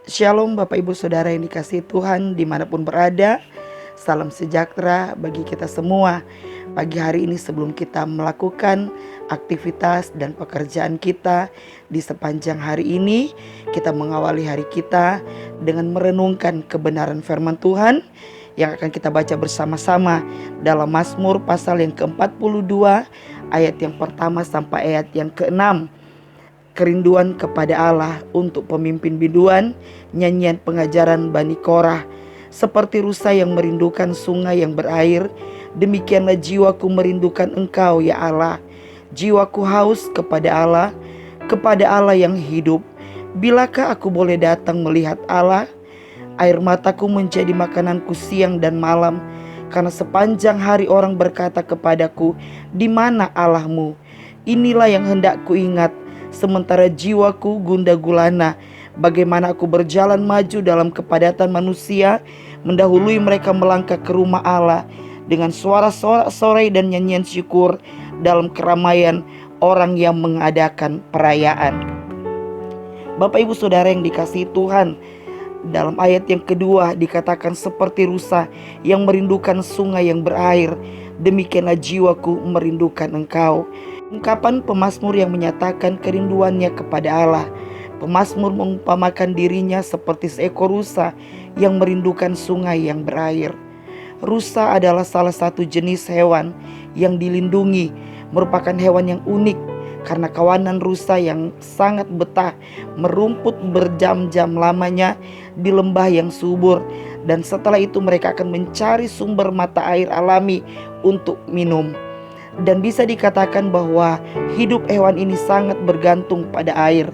Shalom Bapak Ibu Saudara yang dikasihi Tuhan dimanapun berada. Salam sejahtera bagi kita semua. Pagi hari ini sebelum kita melakukan aktivitas dan pekerjaan kita di sepanjang hari ini, kita mengawali hari kita dengan merenungkan kebenaran firman Tuhan yang akan kita baca bersama-sama dalam Mazmur pasal yang ke-42 ayat yang pertama sampai ayat yang ke-6. Kerinduan kepada Allah untuk pemimpin biduan, nyanyian pengajaran Bani Korah. Seperti rusa yang merindukan sungai yang berair, demikianlah jiwaku merindukan Engkau ya Allah. Jiwaku haus kepada Allah yang hidup. Bilakah aku boleh datang melihat Allah? Air mataku menjadi makananku siang dan malam, karena sepanjang hari orang berkata kepadaku, di mana Allahmu? Inilah yang hendak kuingat, sementara jiwaku gundah gulana. Bagaimana aku berjalan maju dalam kepadatan manusia, mendahului mereka melangkah ke rumah Allah dengan suara sorak-sorai dan nyanyian syukur dalam keramaian orang yang mengadakan perayaan. Bapak Ibu Saudara yang dikasihi Tuhan, dalam ayat yang kedua dikatakan seperti rusa yang merindukan sungai yang berair, demikianlah jiwaku merindukan Engkau. Ungkapan pemazmur yang menyatakan kerinduannya kepada Allah. Pemazmur mengumpamakan dirinya seperti seekor rusa yang merindukan sungai yang berair. Rusa adalah salah satu jenis hewan yang dilindungi, merupakan hewan yang unik karena kawanan rusa yang sangat betah merumput berjam-jam lamanya di lembah yang subur, dan setelah itu mereka akan mencari sumber mata air alami untuk minum. Dan bisa dikatakan bahwa hidup hewan ini sangat bergantung pada air.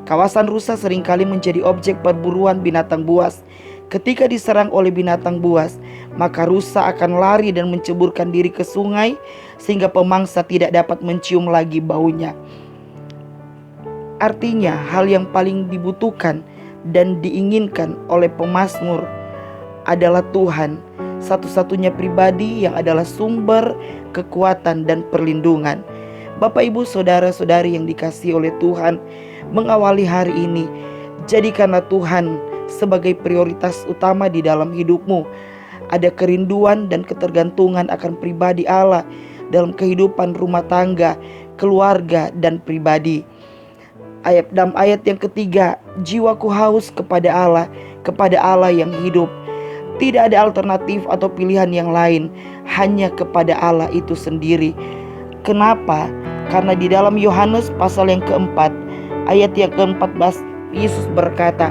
Kawasan rusa seringkali menjadi objek perburuan binatang buas. Ketika diserang oleh binatang buas, maka rusa akan lari dan menceburkan diri ke sungai sehingga pemangsa tidak dapat mencium lagi baunya. Artinya, hal yang paling dibutuhkan dan diinginkan oleh pemazmur adalah Tuhan, satu-satunya pribadi yang adalah sumber kekuatan dan perlindungan. Bapak Ibu Saudara-saudari yang dikasihi oleh Tuhan, mengawali hari ini, jadikanlah Tuhan sebagai prioritas utama di dalam hidupmu. Ada kerinduan dan ketergantungan akan pribadi Allah dalam kehidupan rumah tangga, keluarga, dan pribadi. Dalam ayat yang ketiga, jiwaku haus kepada Allah yang hidup. Tidak ada alternatif atau pilihan yang lain, hanya kepada Allah itu sendiri. Kenapa? Karena di dalam Yohanes pasal yang keempat, ayat yang ke-14, Yesus berkata,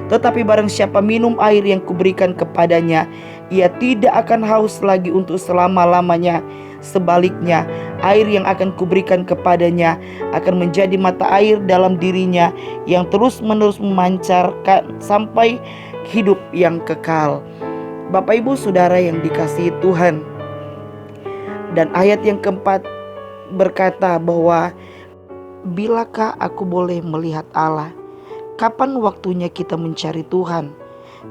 tetapi barang siapa minum air yang kuberikan kepadanya, ia tidak akan haus lagi untuk selama-lamanya. Sebaliknya, air yang akan kuberikan kepadanya akan menjadi mata air dalam dirinya yang terus-menerus memancarkan sampai hidup yang kekal. Bapak Ibu Saudara yang dikasihi Tuhan, dan ayat yang keempat berkata bahwa bilakah aku boleh melihat Allah? Kapan waktunya kita mencari Tuhan?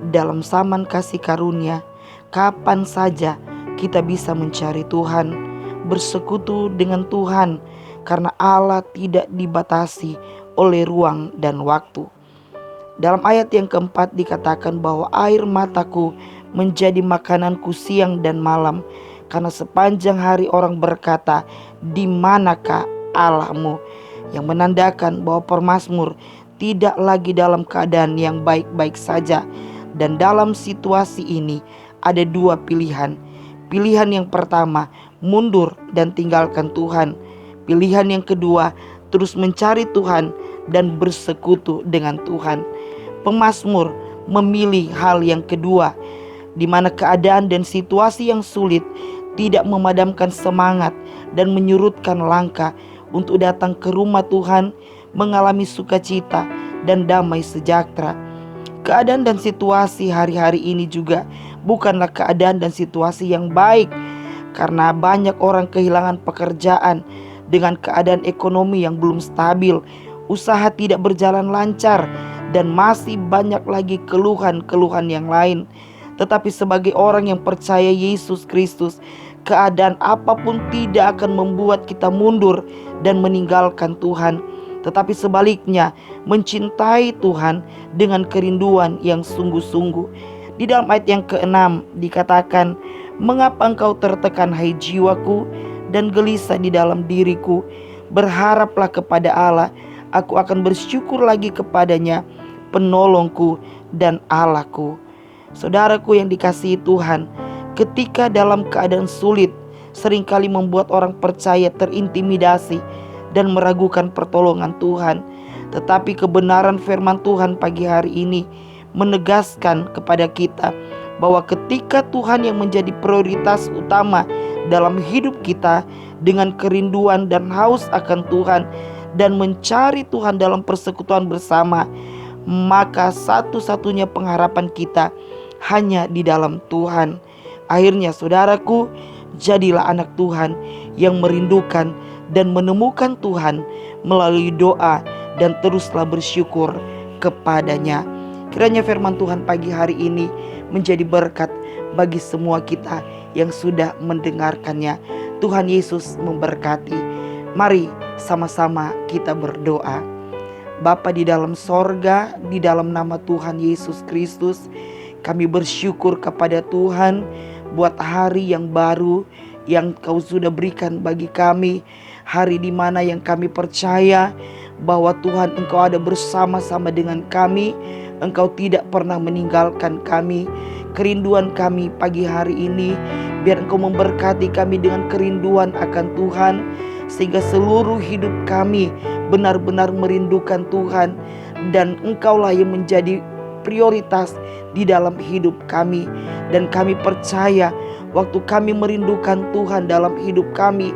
Dalam zaman kasih karunia, kapan saja kita bisa mencari Tuhan, bersekutu dengan Tuhan, karena Allah tidak dibatasi oleh ruang dan waktu. Dalam ayat yang keempat dikatakan bahwa air mataku menjadi makananku siang dan malam, karena sepanjang hari orang berkata, di manakah Allahmu? Yang menandakan bahwa pemazmur tidak lagi dalam keadaan yang baik-baik saja. Dan dalam situasi ini ada dua pilihan. Pilihan yang pertama, mundur dan tinggalkan Tuhan. Pilihan yang kedua, terus mencari Tuhan dan bersekutu dengan Tuhan. Pemazmur memilih hal yang kedua, di mana keadaan dan situasi yang sulit tidak memadamkan semangat dan menyurutkan langkah untuk datang ke rumah Tuhan, mengalami sukacita dan damai sejahtera. Keadaan dan situasi hari-hari ini juga bukanlah keadaan dan situasi yang baik, karena banyak orang kehilangan pekerjaan dengan keadaan ekonomi yang belum stabil, usaha tidak berjalan lancar, dan masih banyak lagi keluhan-keluhan yang lain. Tetapi sebagai orang yang percaya Yesus Kristus, keadaan apapun tidak akan membuat kita mundur dan meninggalkan Tuhan. tetapi sebaliknya mencintai Tuhan dengan kerinduan yang sungguh-sungguh. Di dalam ayat yang ke-6 dikatakan, "Mengapa engkau tertekan hai jiwaku dan gelisah di dalam diriku? Berharaplah kepada Allah, aku akan bersyukur lagi kepadanya, penolongku dan Allahku." Saudaraku yang dikasihi Tuhan, ketika dalam keadaan sulit seringkali membuat orang percaya terintimidasi dan meragukan pertolongan Tuhan. Tetapi kebenaran firman Tuhan pagi hari ini menegaskan kepada kita bahwa ketika Tuhan yang menjadi prioritas utama dalam hidup kita, dengan kerinduan dan haus akan Tuhan dan mencari Tuhan dalam persekutuan bersama, maka satu-satunya pengharapan kita hanya di dalam Tuhan. Akhirnya saudaraku, jadilah anak Tuhan yang merindukan dan menemukan Tuhan melalui doa dan teruslah bersyukur kepadanya. Kiranya firman Tuhan pagi hari ini menjadi berkat bagi semua kita yang sudah mendengarkannya. Tuhan Yesus memberkati. Mari sama-sama kita berdoa. Bapa di dalam sorga, di dalam nama Tuhan Yesus Kristus, kami bersyukur kepada Tuhan buat hari yang baru yang Kau sudah berikan bagi kami. Hari di mana yang kami percaya bahwa Tuhan Engkau ada bersama-sama dengan kami. Engkau tidak pernah meninggalkan kami. Kerinduan kami pagi hari ini, biar Engkau memberkati kami dengan kerinduan akan Tuhan, sehingga seluruh hidup kami benar-benar merindukan Tuhan, dan Engkaulah yang menjadi prioritas di dalam hidup kami. Dan kami percaya waktu kami merindukan Tuhan dalam hidup kami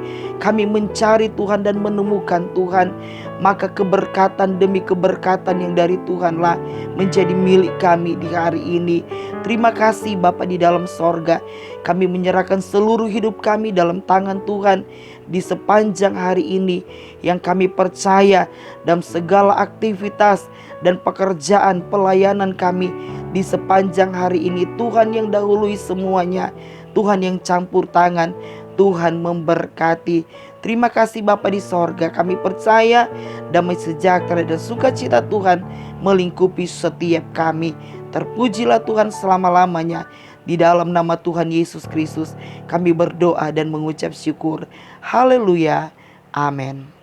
mencari Tuhan dan menemukan Tuhan, maka keberkatan demi keberkatan yang dari Tuhanlah menjadi milik kami di hari ini. Terima kasih Bapa di dalam sorga. Kami menyerahkan seluruh hidup kami dalam tangan Tuhan di sepanjang hari ini, yang kami percaya dalam segala aktivitas dan pekerjaan pelayanan kami di sepanjang hari ini, Tuhan yang dahului semuanya, Tuhan yang campur tangan, Tuhan memberkati. Terima kasih Bapa di sorga. Kami percaya damai sejahtera dan sukacita Tuhan melingkupi setiap kami. Terpujilah Tuhan selama-lamanya. Di dalam nama Tuhan Yesus Kristus kami berdoa dan mengucap syukur. Haleluya. Amin.